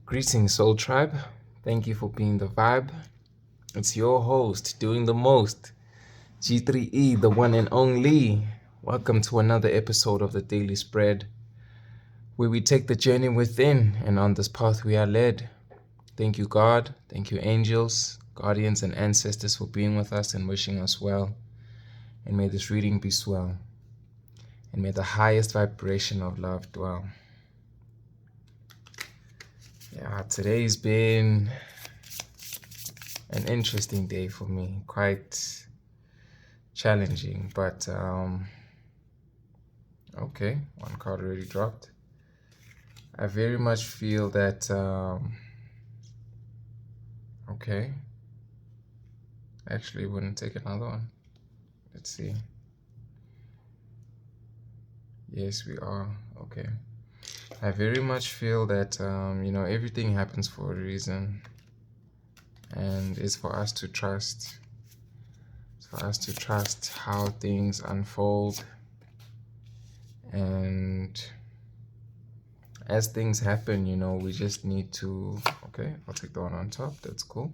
Greetings, Soul Tribe. Thank you for being the vibe. It's your host, doing the most, G3E, the one and only. Welcome to another episode of the Daily Spread, where we take the journey within, and on this path we are led. Thank you, God. Thank you, angels, guardians, and ancestors for being with us and wishing us well. And may this reading be swell. And may the highest vibration of love dwell. Yeah, today's been an interesting day for me, quite challenging, but okay, one card already dropped. I very much feel that okay, actually wouldn't take another one. Let's see. Yes, we are. Okay. I very much feel that everything happens for a reason, and it's for us to trust. It's for us to trust how things unfold, and as things happen, we just need to, okay, I'll take the one on top. That's cool.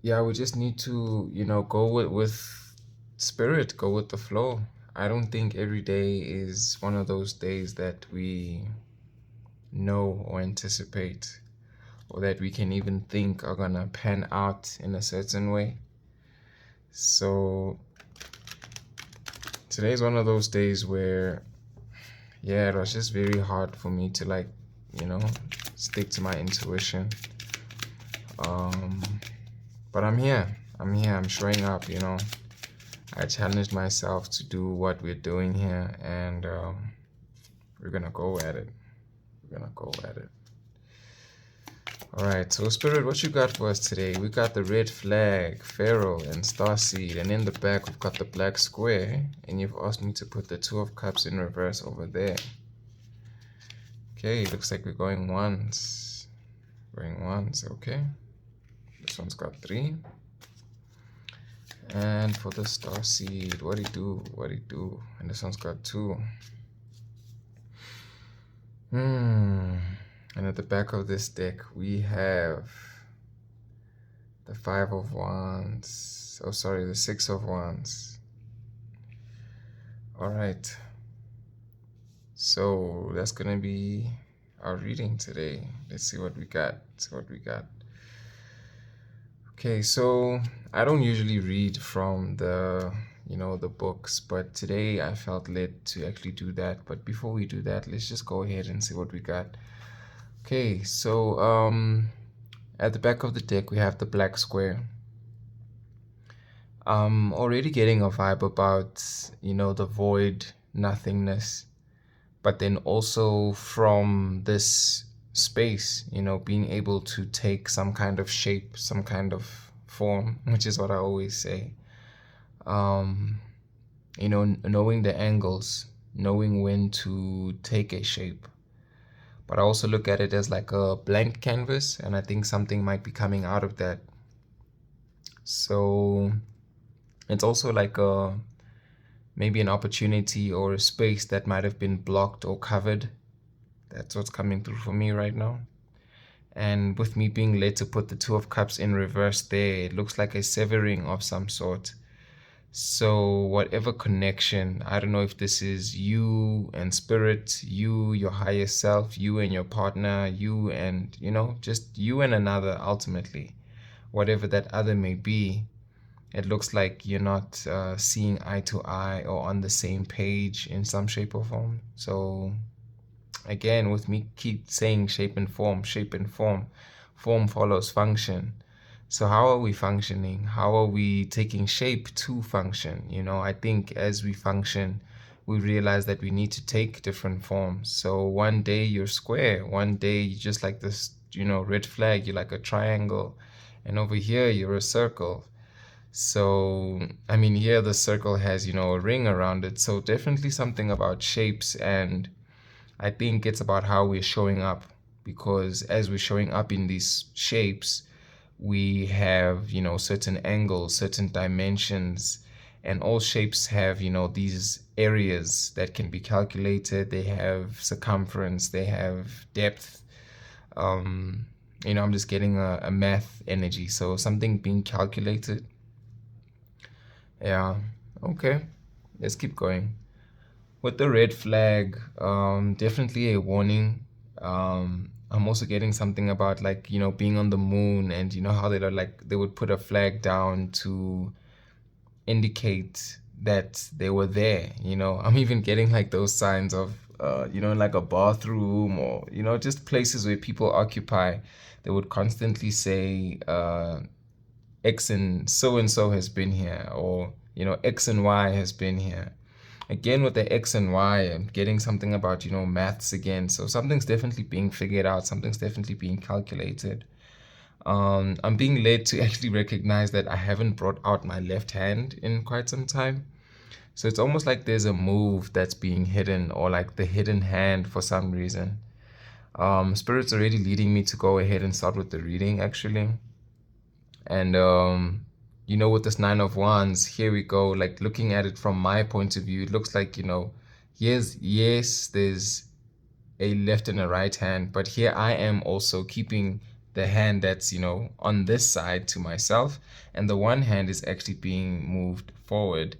Yeah, we just need to, go with spirit, go with the flow. I don't think every day is one of those days that we know or anticipate, or that we can even think are gonna pan out in a certain way. So today's one of those days where, yeah, it was just very hard for me to stick to my intuition. But I'm here. I'm showing up, I challenged myself to do what we're doing here, and we're gonna go at it. Alright, so Spirit, what you got for us today? We got the red flag, Pharaoh, and Starseed, and in the back we've got the black square, and you've asked me to put the Two of Cups in reverse over there. Okay, looks like we're going once. Okay. This one's got 3. And for the Starseed, what it do? And this one's got 2. And at the back of this deck, we have the 5 of Wands. Oh, sorry, the 6 of Wands. All right. So that's going to be our reading today. Let's see what we got. Okay, so I don't usually read from the books, but today I felt led to actually do that. But before we do that, let's just go ahead and see what we got. Okay, so at the back of the deck we have the black square. I'm already getting a vibe about the void, nothingness, but then also from this space, being able to take some kind of shape, some kind of form, which is what I always say. Knowing the angles, knowing when to take a shape. But I also look at it as like a blank canvas, and I think something might be coming out of that. So it's also like maybe an opportunity or a space that might have been blocked or covered. That's what's coming through for me right now. And with me being led to put the Two of Cups in reverse there, it looks like a severing of some sort. So whatever connection, I don't know if this is you and spirit, you, your higher self, you and your partner, you and, just you and another ultimately. Whatever that other may be, it looks like you're not seeing eye to eye or on the same page in some shape or form. So again, with me keep saying shape and form, form follows function. So how are we functioning? How are we taking shape to function? I think as we function, we realize that we need to take different forms. So one day you're square, one day you're just like this, red flag, you're like a triangle, and over here you're a circle. So, here the circle has, a ring around it. So definitely something about shapes, and I think it's about how we're showing up, because as we're showing up in these shapes, we have, certain angles, certain dimensions, and all shapes have, these areas that can be calculated. They have circumference, they have depth, Um, I'm just getting a math energy. So something being calculated. Yeah. Okay. Let's keep going. With the red flag, definitely a warning. I'm also getting something about like, being on the moon, and how they would put a flag down to indicate that they were there. I'm even getting like those signs of like a bathroom, or just places where people occupy. They would constantly say X and so has been here, or X and Y has been here. Again, with the X and Y, I'm getting something about maths again. So something's definitely being figured out, something's definitely being calculated. I'm being led to actually recognize that I haven't brought out my left hand in quite some time. So it's almost like there's a move that's being hidden, or like the hidden hand for some reason. Spirit's already leading me to go ahead and start with the reading, actually. And with this Nine of Wands, here we go. Like, looking at it from my point of view, it looks like, yes, there's a left and a right hand, but here I am also keeping the hand that's, on this side to myself, and the one hand is actually being moved forward.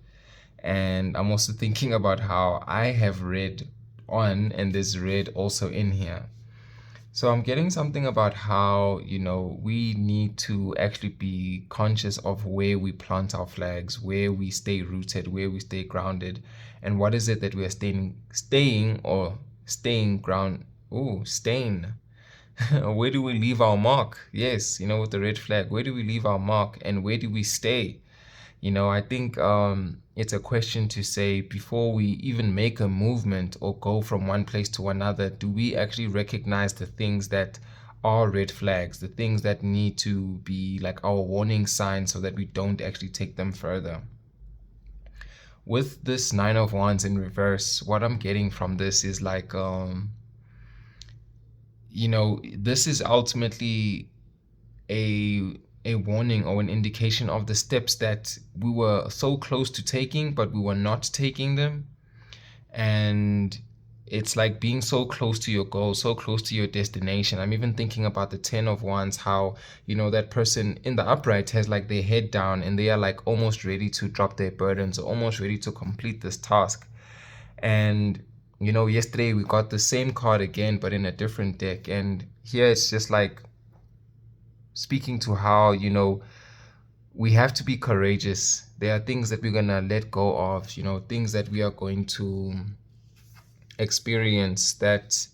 And I'm also thinking about how I have red on, and there's red also in here. So I'm getting something about how, we need to actually be conscious of where we plant our flags, where we stay rooted, where we stay grounded, and what is it that we are staying ground. Oh, staying. Where do we leave our mark? Yes, with the red flag, where do we leave our mark, and where do we stay? I think it's a question to say, before we even make a movement or go from one place to another, do we actually recognize the things that are red flags, the things that need to be like our warning signs, so that we don't actually take them further? With this Nine of Wands in reverse, what I'm getting from this is like, this is ultimately a warning or an indication of the steps that we were so close to taking, but we were not taking them. And it's like being so close to your goal, so close to your destination. I'm even thinking about the Ten of Wands, how, that person in the upright has like their head down, and they are like almost ready to drop their burdens, or almost ready to complete this task. And, yesterday we got the same card again, but in a different deck. And here it's just like speaking to how, we have to be courageous. There are things that we're going to let go of, things that we are going to experience that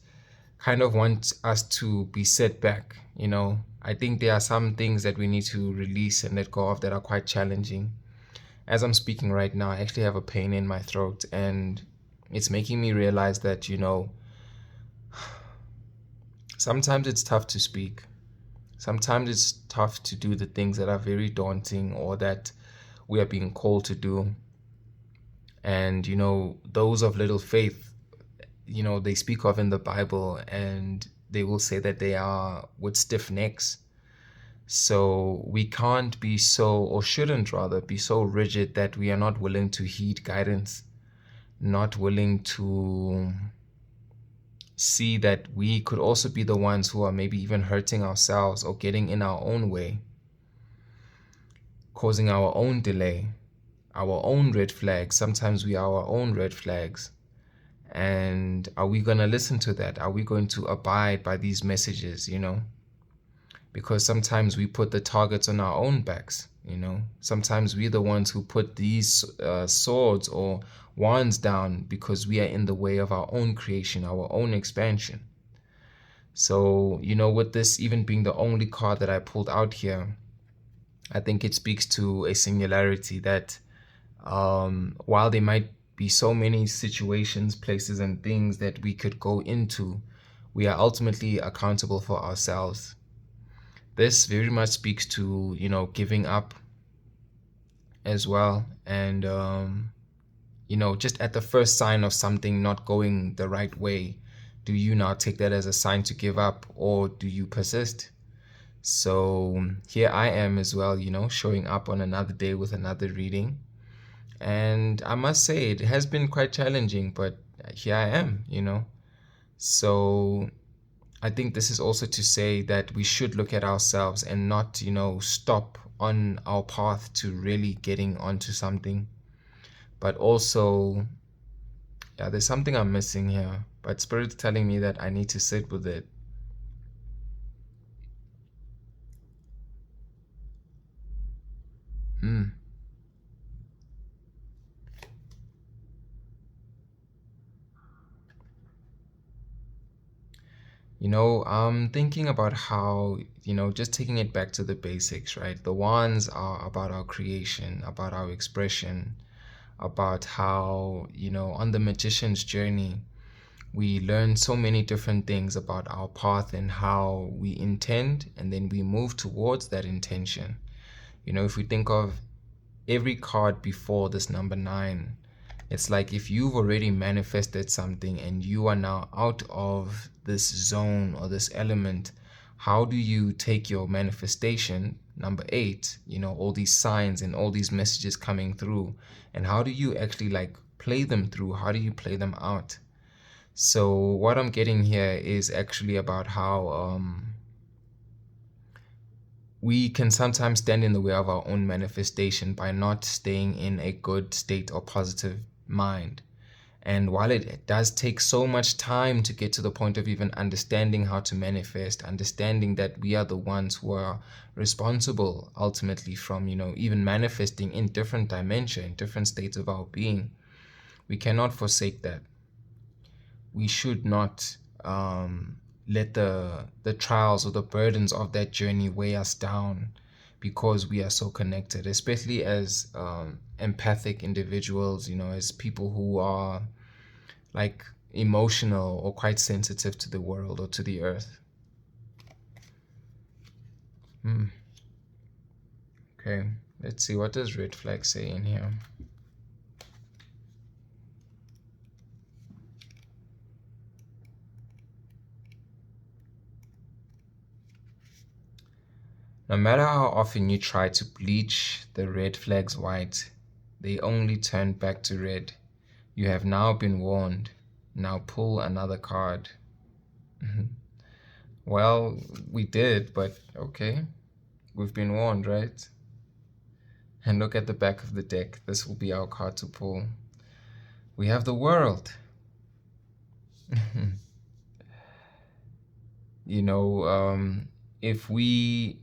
kind of want us to be set back. I think there are some things that we need to release and let go of that are quite challenging. As I'm speaking right now, I actually have a pain in my throat, and it's making me realize that, sometimes it's tough to speak. Sometimes it's tough to do the things that are very daunting, or that we are being called to do. And, those of little faith, they speak of in the Bible, and they will say that they are with stiff necks. So we can't be so, or shouldn't rather, be so rigid that we are not willing to heed guidance, not willing to see that we could also be the ones who are maybe even hurting ourselves, or getting in our own way, causing our own delay, our own red flags. Sometimes we are our own red flags. And are we going to listen to that? Are we going to abide by these messages, Because sometimes we put the targets on our own backs, Sometimes we're the ones who put these swords or wands down, because we are in the way of our own creation, our own expansion. So, with this even being the only card that I pulled out here, I think it speaks to a singularity that, while there might be so many situations, places, and things that we could go into, we are ultimately accountable for ourselves. This very much speaks to, giving up as well. And, just at the first sign of something not going the right way, do you now take that as a sign to give up, or do you persist? So here I am as well, showing up on another day with another reading. And I must say, it has been quite challenging, but here I am, So I think this is also to say that we should look at ourselves and not, stop on our path to really getting onto something. But also, yeah, there's something I'm missing here. But Spirit's telling me that I need to sit with it. Hmm. I'm thinking about how, just taking it back to the basics, right? The wands are about our creation, about our expression, about how, on the magician's journey, we learn so many different things about our path and how we intend, and then we move towards that intention. If we think of every card before this number 9, it's like if you've already manifested something and you are now out of this zone or this element, how do you take your manifestation, number 8, all these signs and all these messages coming through, and how do you actually like play them through? How do you play them out? So what I'm getting here is actually about how we can sometimes stand in the way of our own manifestation by not staying in a good state or positive mind. And while it does take so much time to get to the point of even understanding how to manifest, understanding that we are the ones who are responsible ultimately from, even manifesting in different dimension, different states of our being, we cannot forsake that. We should not let the trials or the burdens of that journey weigh us down because we are so connected, especially as empathic individuals, as people who are like emotional or quite sensitive to the world or to the earth. Okay, let's see, what does red flag say in here? No matter how often you try to bleach the red flags white, they only turn back to red. You have now been warned. Now pull another card. Well, we did, but okay. We've been warned, right? And look at the back of the deck. This will be our card to pull. We have the world. If we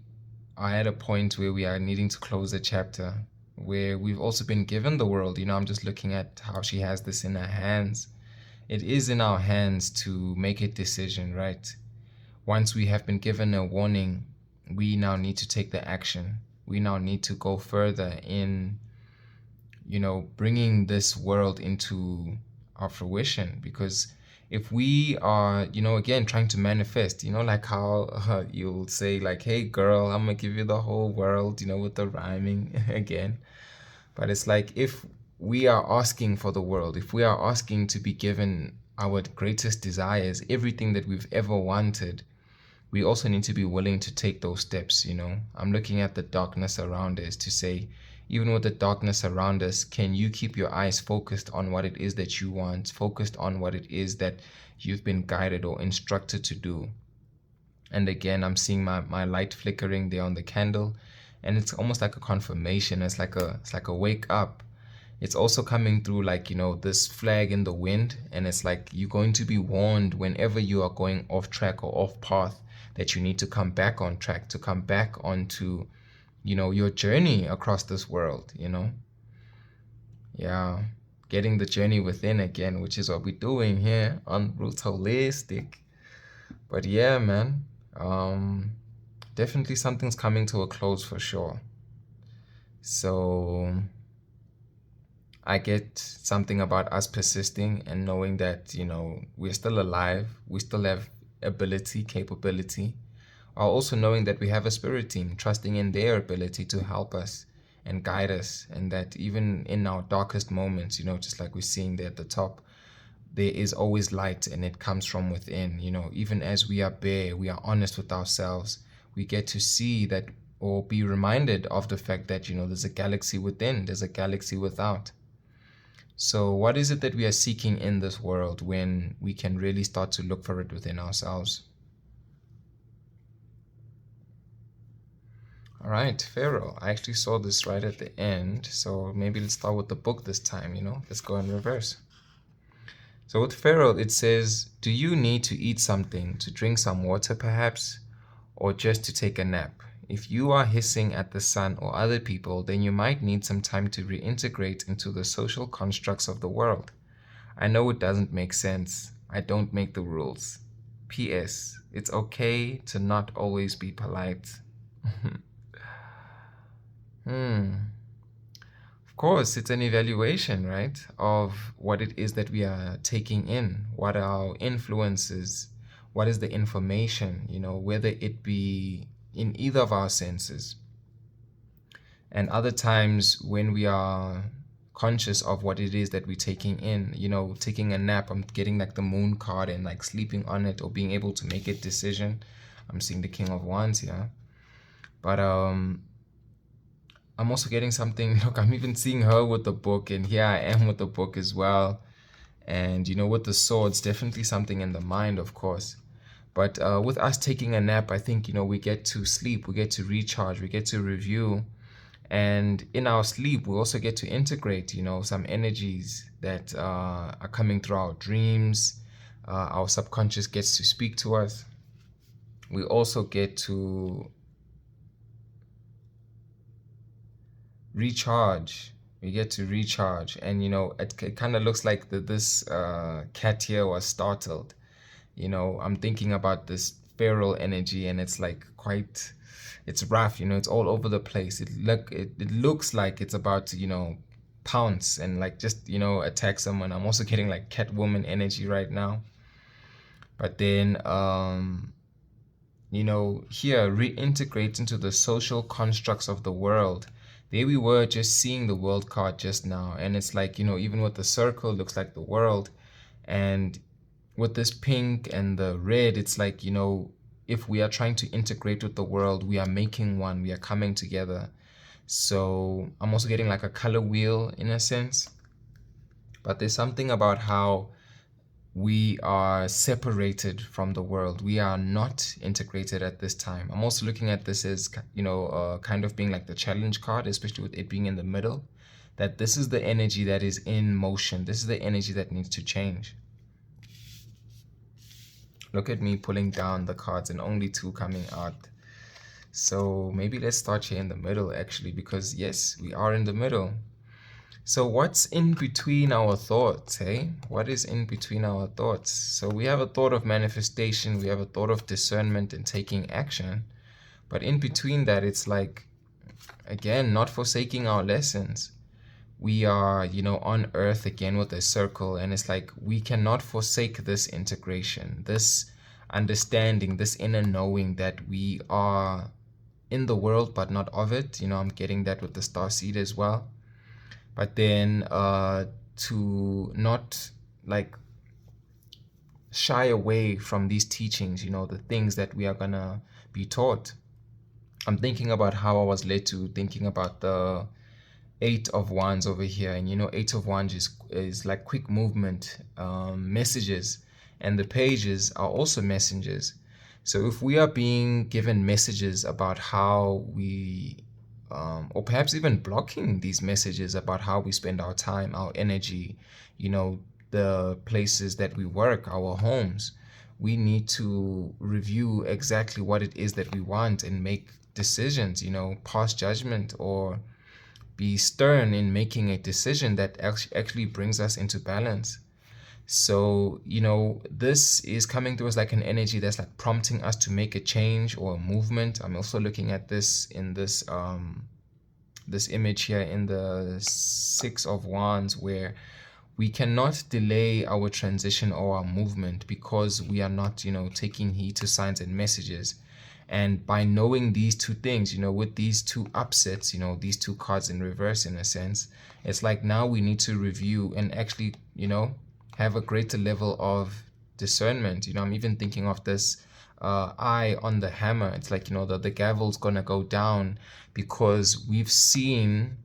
are at a point where we are needing to close a chapter, where we've also been given the world, I'm just looking at how she has this in her hands. It is in our hands to make a decision, right? Once we have been given a warning, we now need to take the action. We now need to go further in, bringing this world into our fruition. Because if we are, again, trying to manifest, like how you'll say like, hey girl, I'm gonna give you the whole world, with the rhyming again. But it's like, if we are asking for the world, if we are asking to be given our greatest desires, everything that we've ever wanted, we also need to be willing to take those steps. I'm looking at the darkness around us to say, even with the darkness around us, can you keep your eyes focused on what it is that you want, focused on what it is that you've been guided or instructed to do? And again, I'm seeing my light flickering there on the candle, and it's almost like a confirmation. It's like a wake up. It's also coming through like, this flag in the wind, and it's like you're going to be warned whenever you are going off track or off path, that you need to come back on track, to come back onto, your journey across this world. Yeah, getting the journey within again, which is what we're doing here on Roots Holistic. But yeah, man, definitely something's coming to a close for sure. So I get something about us persisting and knowing that, we're still alive, we still have ability, capability, while also knowing that we have a spirit team, trusting in their ability to help us and guide us, and that even in our darkest moments, just like we're seeing there at the top, there is always light, and it comes from within. Even as we are bare, we are honest with ourselves, we get to see that, or be reminded of the fact that, there's a galaxy within, there's a galaxy without. So what is it that we are seeking in this world when we can really start to look for it within ourselves? All right, Pharaoh. I actually saw this right at the end, so maybe let's start with the book this time, Let's go in reverse. So with Pharaoh, it says, do you need to eat something, to drink some water perhaps, or just to take a nap? If you are hissing at the sun or other people, then you might need some time to reintegrate into the social constructs of the world. I know it doesn't make sense. I don't make the rules. P.S. It's okay to not always be polite. Hmm. Of course, it's an evaluation, right, of what it is that we are taking in, what are our influences, what is the information, whether it be in either of our senses. And other times when we are conscious of what it is that we're taking in, taking a nap, I'm getting like the moon card and like sleeping on it or being able to make a decision. I'm seeing the King of Wands here. But I'm also getting something. Look, I'm even seeing her with the book, and here I am with the book as well. And with the swords, definitely something in the mind, of course. But with us taking a nap, I think we get to sleep, we get to recharge, we get to review, and in our sleep, we also get to integrate, some energies that are coming through our dreams. Our subconscious gets to speak to us. We also get to recharge. We get to recharge, and it kind of looks like this cat here was startled. I'm thinking about this feral energy, and it's like it's rough. It's all over the place. It looks like it's about to pounce and like just attack someone. I'm also getting like Catwoman energy right now, but then here reintegrate into the social constructs of the world. There we were just seeing the world card just now, and it's like, even with the circle, looks like the world. And with this pink and the red, it's like, if we are trying to integrate with the world, we are making one, we are coming together. So I'm also getting like a color wheel in a sense. But there's something about how we are separated from the world. We are not integrated at this time. I'm also looking at this as, kind of being like the challenge card, especially with it being in the middle, that this is the energy that is in motion. This is the energy that needs to change. Look at me pulling down the cards and only two coming out. So maybe let's start here in the middle actually, because yes, we are in the middle. So what's in between our thoughts, hey? What is in between our thoughts? So we have a thought of manifestation, we have a thought of discernment and taking action. But in between that, it's like, again, not forsaking our lessons. We are, on earth again with a circle, and it's like we cannot forsake this integration, this understanding, this inner knowing that we are in the world but not of it. I'm getting that with the star seed as well. But then to not like shy away from these teachings, the things that we are gonna be taught. I'm thinking about how I was led to thinking about the Eight of Wands over here, and Eight of Wands is like quick movement, messages, and the pages are also messengers. So if we are being given messages about how we or perhaps even blocking these messages about how we spend our time, our energy, the places that we work, our homes, we need to review exactly what it is that we want and make decisions, pass judgment or be stern in making a decision that actually brings us into balance. So, this is coming through as like an energy that's like prompting us to make a change or a movement. I'm also looking at this in this image here in the Six of Wands, where we cannot delay our transition or our movement because we are not, taking heed to signs and messages. And by knowing these two things, with these two upsets, these two cards in reverse in a sense, it's like now we need to review and actually, have a greater level of discernment. I'm even thinking of this eye on the hammer. It's like, the gavel's gonna go down because we've seen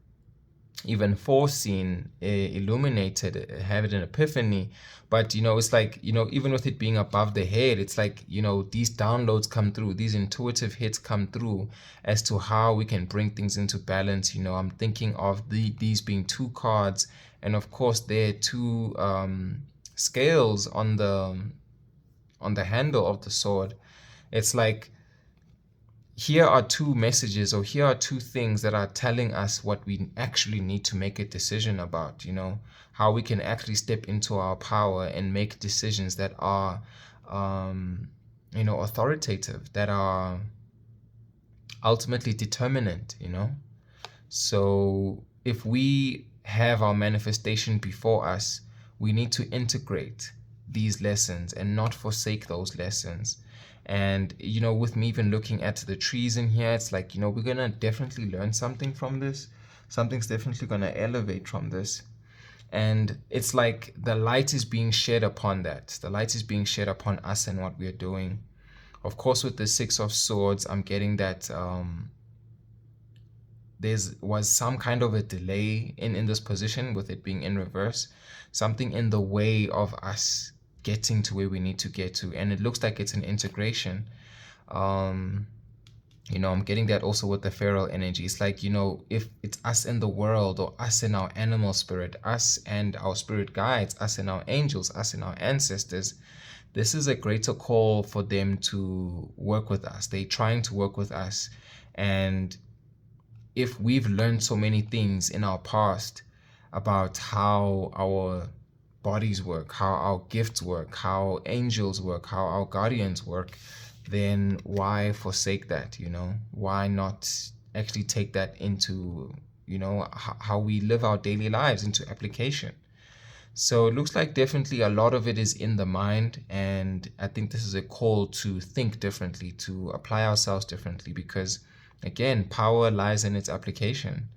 even foreseen, illuminated, had an epiphany. But it's like, even with it being above the head, it's like, these downloads come through, these intuitive hits come through as to how we can bring things into balance. I'm thinking of these being two cards, and of course there are two scales on the handle of the sword. It's like, here are two messages, or here are two things that are telling us what we actually need to make a decision about, how we can actually step into our power and make decisions that are, authoritative, that are ultimately determinant. So if we have our manifestation before us, we need to integrate these lessons and not forsake those lessons. And with me even looking at the trees in here, it's like, we're gonna definitely learn something from this. Something's definitely gonna elevate from this. And it's like the light is being shed upon that. The light is being shed upon us and what we're doing. Of course, with the Six of Swords, I'm getting that was some kind of a delay in this position, with it being in reverse. Something in the way of us getting to where we need to get to, and it looks like it's an integration. I'm getting that also with the feral energy. It's like, if it's us in the world, or us in our animal spirit, us and our spirit guides, us and our angels, us and our ancestors, this is a greater call for them to work with us. They're trying to work with us. And if we've learned so many things in our past about how our bodies work, how our gifts work, how angels work, how our guardians work, then why forsake that? Why not actually take that into, how we live our daily lives into application? So it looks like definitely a lot of it is in the mind, and I think this is a call to think differently, to apply ourselves differently, because again, power lies in its application.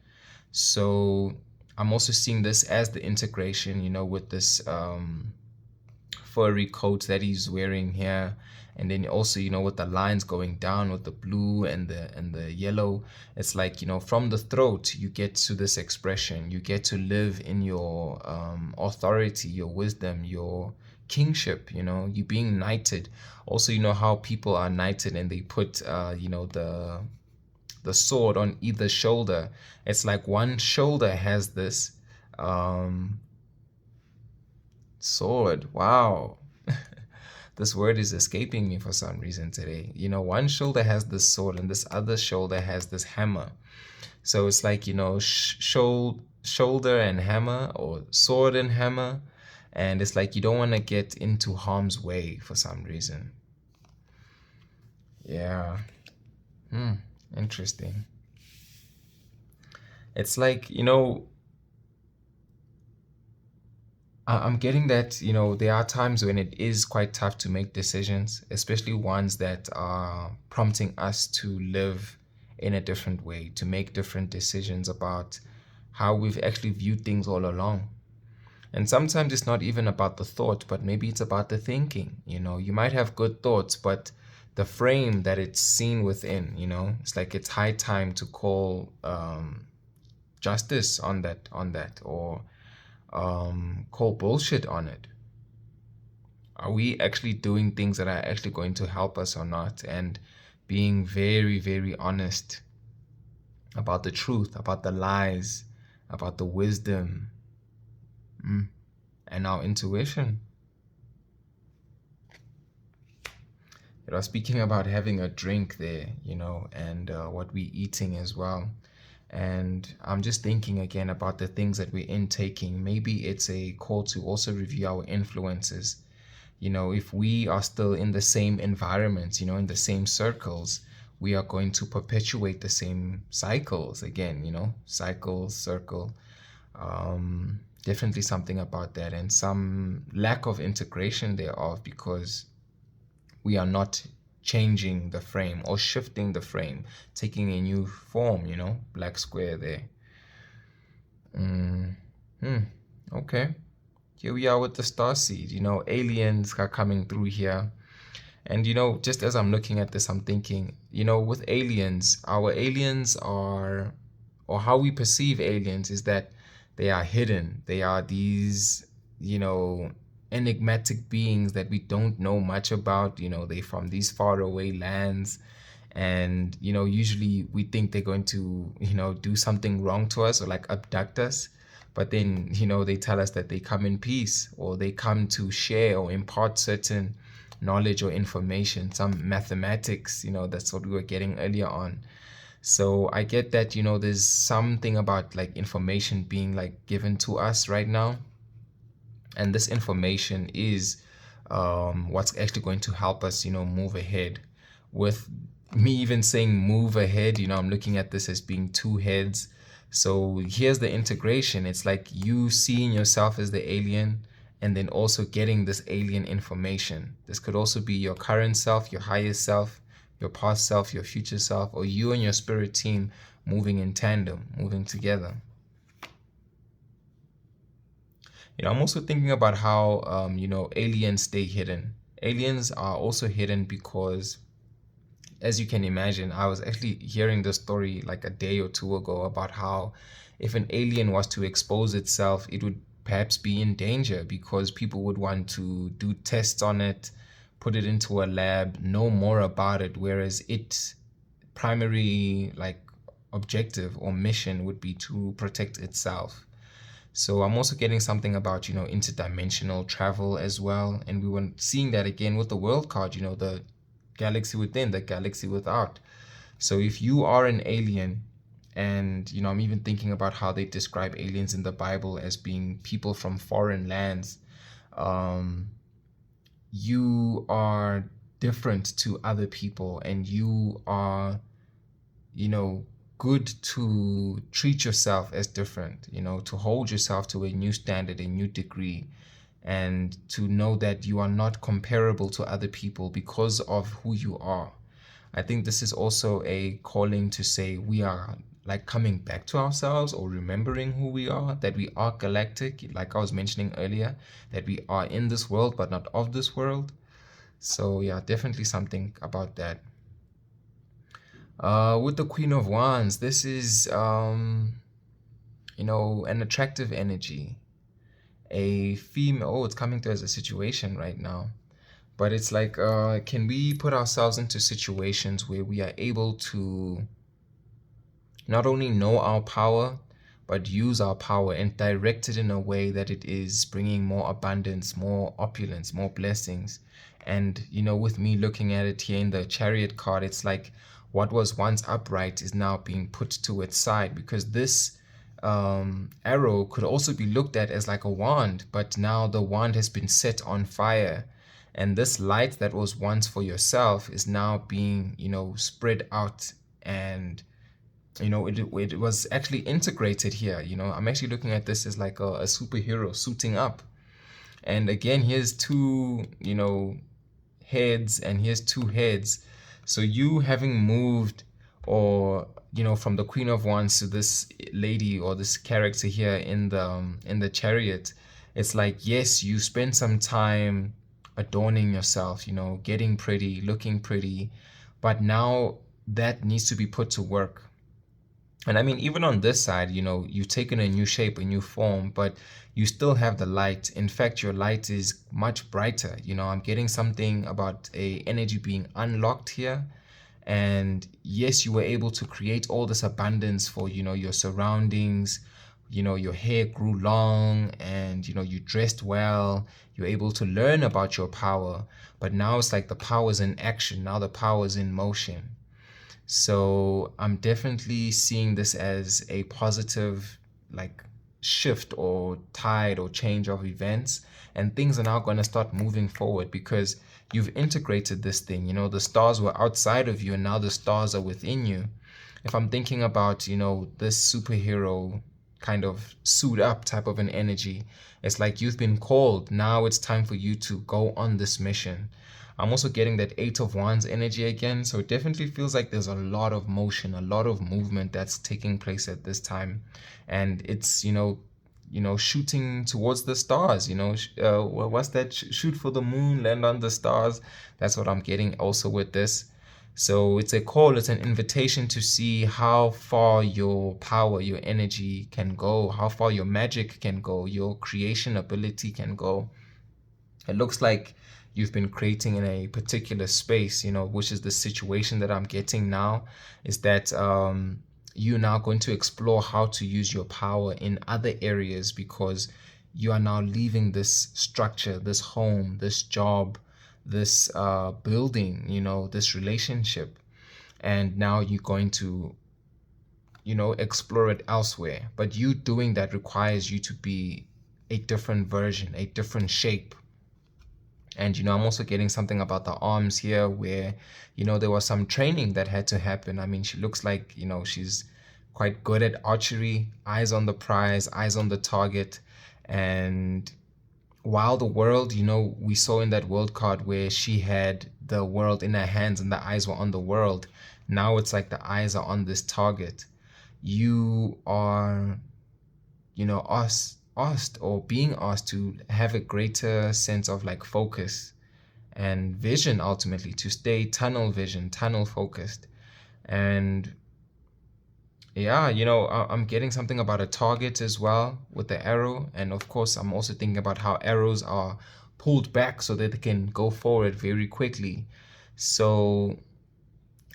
So I'm also seeing this as the integration, with this furry coat that he's wearing here. And then also, with the lines going down with the blue and the yellow, it's like, from the throat, you get to this expression. You get to live in your authority, your wisdom, your kingship, you being knighted. Also, how people are knighted and they put, the sword on either shoulder. It's like one shoulder has this sword. Wow. This word is escaping me for some reason today. One shoulder has this sword and this other shoulder has this hammer. So it's like, shoulder and hammer, or sword and hammer. And it's like you don't want to get into harm's way for some reason. Yeah. Interesting. It's like, I'm getting that, there are times when it is quite tough to make decisions, especially ones that are prompting us to live in a different way, to make different decisions about how we've actually viewed things all along. And sometimes it's not even about the thought, but maybe it's about the thinking. You might have good thoughts, but the frame that it's seen within, it's like it's high time to call justice on that, or call bullshit on it. Are we actually doing things that are actually going to help us or not? And being very, very honest about the truth, about the lies, about the wisdom, and our intuition. Speaking about having a drink there, and what we're eating as well. And I'm just thinking again about the things that we're intaking. Maybe it's a call to also review our influences. If we are still in the same environments, in the same circles, we are going to perpetuate the same cycles again, cycle, circle. Definitely something about that, and some lack of integration thereof, because we are not changing the frame or shifting the frame, taking a new form, black square there. Okay. Here we are with the star seed, aliens are coming through here. And, just as I'm looking at this, I'm thinking, with aliens, our aliens are, or how we perceive aliens is that They are hidden. They are these, you know, enigmatic beings that we don't know much about. You know, they're from these faraway lands. And, you know, usually we think they're going to, you know, do something wrong to us or like abduct us. But then, you know, they tell us that they come in peace, or they come to share or impart certain knowledge or information, some mathematics, you know, that's what we were getting earlier on. So I get that, you know, there's something about like information being like given to us right now. And this information is what's actually going to help us, you know, move ahead. With me even saying move ahead, you know, I'm looking at this as being two heads. So here's the integration. It's like you seeing yourself as the alien, and then also getting this alien information. This could also be your current self, your higher self, your past self, your future self, or you and your spirit team moving in tandem, moving together. You know, I'm also thinking about how, you know, aliens stay hidden. Aliens are also hidden because, as you can imagine, I was actually hearing this story like a day or two ago about how if an alien was to expose itself, it would perhaps be in danger because people would want to do tests on it, put it into a lab, know more about it, whereas its primary like objective or mission would be to protect itself. So I'm also getting something about, you know, interdimensional travel as well. And we were seeing that again with the world card, you know, the galaxy within, the galaxy without. So if you are an alien, and, you know, I'm even thinking about how they describe aliens in the Bible as being people from foreign lands, um, you are different to other people, and you are, you know, good to treat yourself as different, you know, to hold yourself to a new standard, a new degree, and to know that you are not comparable to other people because of who you are. I think this is also a calling to say we are like coming back to ourselves or remembering who we are, that we are galactic, like I was mentioning earlier, that we are in this world but not of this world. So yeah, definitely something about that. With the Queen of Wands, this is, you know, an attractive energy. A female, oh, it's coming to as a situation right now. But it's like, can we put ourselves into situations where we are able to not only know our power, but use our power and direct it in a way that it is bringing more abundance, more opulence, more blessings. And, you know, with me looking at it here in the Chariot card, it's like what was once upright is now being put to its side, because this arrow could also be looked at as like a wand, but now the wand has been set on fire. And this light that was once for yourself is now being, you know, spread out. And, you know, it was actually integrated here. You know, I'm actually looking at this as like a superhero suiting up. And again, here's two, you know, heads, and here's two heads. So you having moved, or, you know, from the Queen of Wands to this lady or this character here in the Chariot, it's like, yes, you spend some time adorning yourself, you know, getting pretty, looking pretty, but now that needs to be put to work. And I mean, even on this side, you know, you've taken a new shape, a new form, but you still have the light. In fact, your light is much brighter. You know, I'm getting something about a energy being unlocked here. And yes, you were able to create all this abundance for, you know, your surroundings. You know, your hair grew long, and, you know, you dressed well. You're able to learn about your power. But now it's like the power's in action. Now the power's in motion. So I'm definitely seeing this as a positive, like, shift or tide or change of events. And things are now going to start moving forward because you've integrated this thing. You know, the stars were outside of you, and now the stars are within you. If I'm thinking about, you know, this superhero kind of suit up type of an energy, it's like you've been called. Now it's time for you to go on this mission. I'm also getting that Eight of Wands energy again. So it definitely feels like there's a lot of motion, a lot of movement that's taking place at this time. And it's, you know, shooting towards the stars, you know, what's that? Shoot for the moon, land on the stars. That's what I'm getting also with this. So it's a call, it's an invitation to see how far your power, your energy can go, how far your magic can go, your creation ability can go. It looks like you've been creating in a particular space, which is the situation that I'm getting now, is that you're now going to explore how to use your power in other areas because you are now leaving this structure, this home, this job, this building, this relationship. And now you're going to, explore it elsewhere. But you doing that requires you to be a different version, a different shape. And I'm also getting something about the arms here where, there was some training that had to happen. I mean, she looks like, she's quite good at archery, eyes on the prize, eyes on the target. And while the world, we saw in that world card where she had the world in her hands and the eyes were on the world, now it's like the eyes are on this target. You are, asked or being asked to have a greater sense of like focus and vision, ultimately to stay tunnel vision, tunnel focused. And yeah, I'm getting something about a target as well with the arrow. And of course, I'm also thinking about how arrows are pulled back so that they can go forward very quickly. So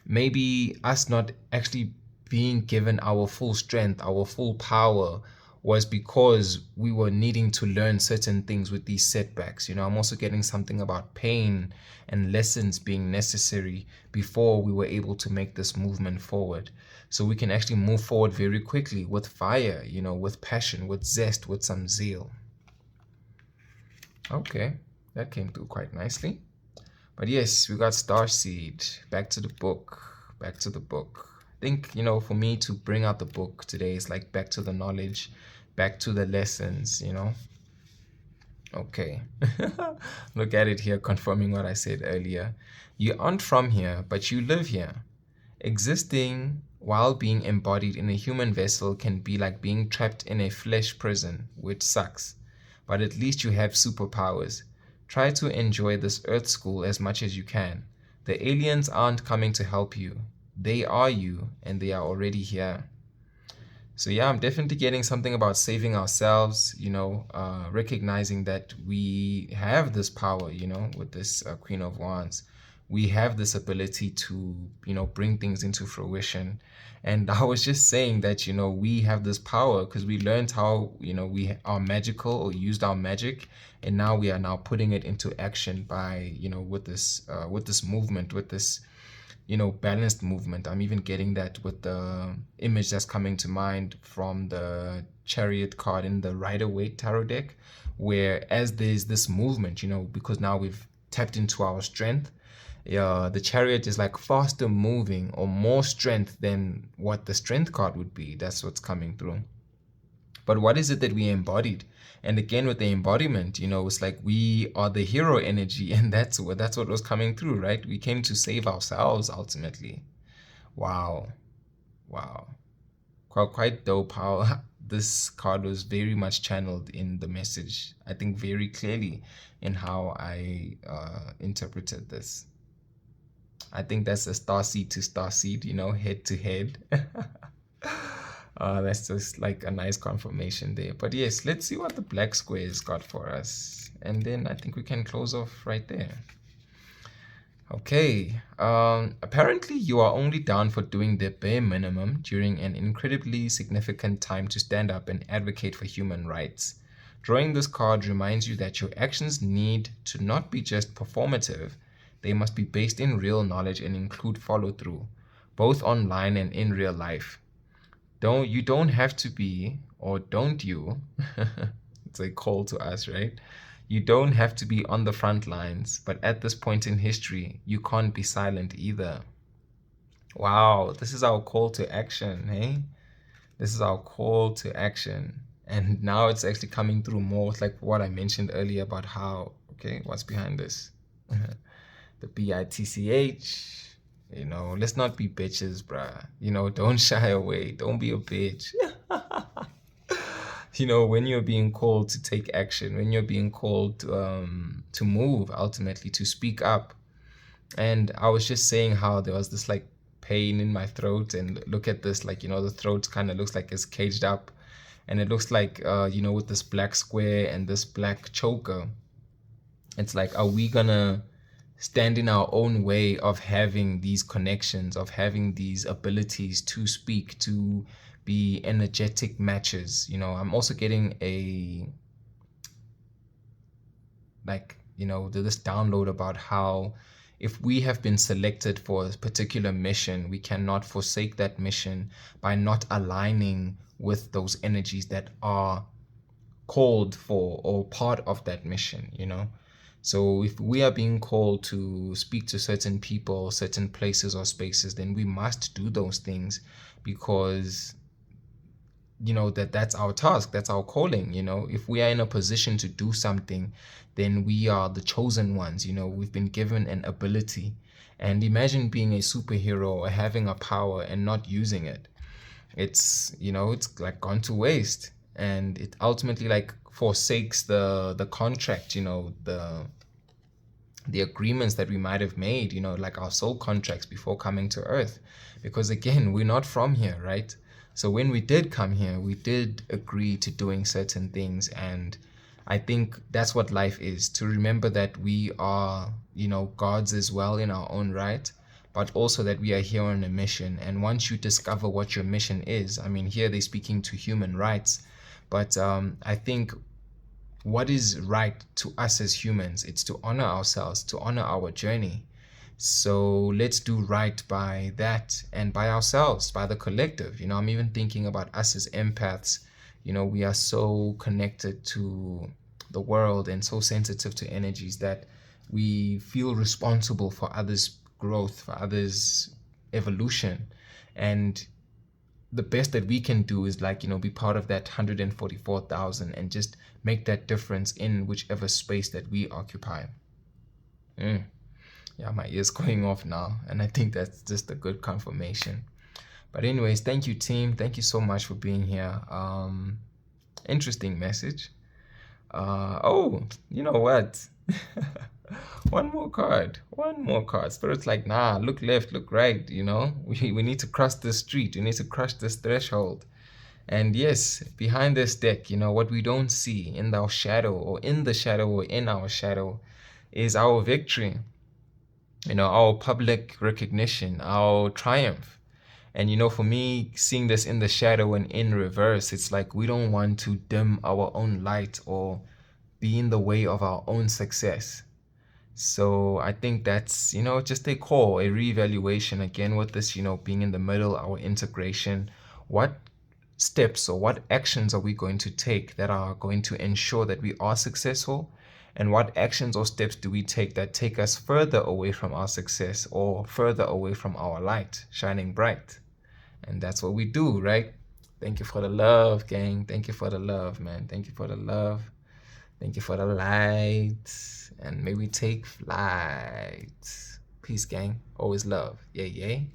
maybe us not actually being given our full strength, our full power, was because we were needing to learn certain things with these setbacks. I'm also getting something about pain and lessons being necessary before we were able to make this movement forward. So we can actually move forward very quickly with fire, with passion, with zest, with some zeal. Okay, that came through quite nicely. But yes, we got Starseed. Back to the book. Back to the book. I think, for me to bring out the book today is like back to the knowledge, back to the lessons. Okay. Look at it here, confirming what I said earlier. You aren't from here, but you live here. Existing while being embodied in a human vessel can be like being trapped in a flesh prison, which sucks. But at least you have superpowers. Try to enjoy this Earth school as much as you can. The aliens aren't coming to help you. They are you, and they are already here. So yeah, I'm definitely getting something about saving ourselves, recognizing that we have this power, with this Queen of Wands. We have this ability to, bring things into fruition. And I was just saying that, we have this power because we learned how, we are magical or used our magic. And now we are now putting it into action by, with this movement, with this balanced movement. I'm even getting that with the image that's coming to mind from the Chariot card in the Rider-Waite tarot deck, where as there's this movement, because now we've tapped into our strength, the Chariot is like faster moving or more strength than what the Strength card would be. That's what's coming through. But what is it that we embodied? And again, with the embodiment, it's like we are the hero energy, and that's what was coming through, right? We came to save ourselves ultimately. Wow, wow, quite dope how this card was very much channeled in the message. I think very clearly in how I interpreted this. I think that's a starseed to starseed, head to head. That's just like a nice confirmation there. But yes, let's see what the black squares got for us. And then I think we can close off right there. Okay, apparently you are only down for doing the bare minimum during an incredibly significant time to stand up and advocate for human rights. Drawing this card reminds you that your actions need to not be just performative, they must be based in real knowledge and include follow-through, both online and in real life. You don't have to be, or don't you? It's a call to us, right? You don't have to be on the front lines, but at this point in history, you can't be silent either. Wow, this is our call to action, hey? This is our call to action. And now it's actually coming through more with like what I mentioned earlier about how, okay, what's behind this? The BITCH. Let's not be bitches, bruh. Don't shy away. Don't be a bitch. When you're being called to take action, when you're being called to move, ultimately to speak up, And I was just saying how there was this like pain in my throat, and look at this, like, the throat kind of looks like it's caged up, and it looks like, with this black square and this black choker. It's like, are we gonna stand in our own way of having these connections, of having these abilities to speak, to be energetic matches? I'm also getting a, like, this download about how if we have been selected for a particular mission, we cannot forsake that mission by not aligning with those energies that are called for or part of that mission. So if we are being called to speak to certain people, certain places or spaces, then we must do those things, because that's our task, that's our calling. If we are in a position to do something, then we are the chosen ones. We've been given an ability. And imagine being a superhero or having a power and not using it. It's like gone to waste, and it ultimately like forsakes the contract, the agreements that we might have made, like our soul contracts before coming to earth. Because again, we're not from here, right? So when we did come here, we did agree to doing certain things. And I think that's what life is, to remember that we are, gods as well in our own right, but also that we are here on a mission. And once you discover what your mission is, I mean, here they're speaking to human rights, but I think what is right to us as humans, it's to honor ourselves, to honor our journey. So let's do right by that and by ourselves, by the collective. I'm even thinking about us as empaths. We are so connected to the world and so sensitive to energies that we feel responsible for others' growth, for others' evolution. And the best that we can do is, like, be part of that 144,000 and just make that difference in whichever space that we occupy. Mm. Yeah, my ear's going off now, and I think that's just a good confirmation. But anyways, thank you, team. Thank you so much for being here. Interesting message. Oh, you know what? One more card. One more card. Spirit's like, nah, look left, look right, We need to cross this street. We need to cross this threshold. And yes, behind this deck, what we don't see in our shadow, or in the shadow, or in our shadow, is our victory, our public recognition, our triumph. And for me, seeing this in the shadow and in reverse, it's like we don't want to dim our own light or be in the way of our own success. So I think that's, just a call, a reevaluation again with this, being in the middle, our integration. What steps or what actions are we going to take that are going to ensure that we are successful? And what actions or steps do we take that take us further away from our success or further away from our light shining bright? And that's what we do, right? Thank you for the love, gang. Thank you for the love, man. Thank you for the love. Thank you for the light. And may we take flight. Peace, gang. Always love. Yay, yay.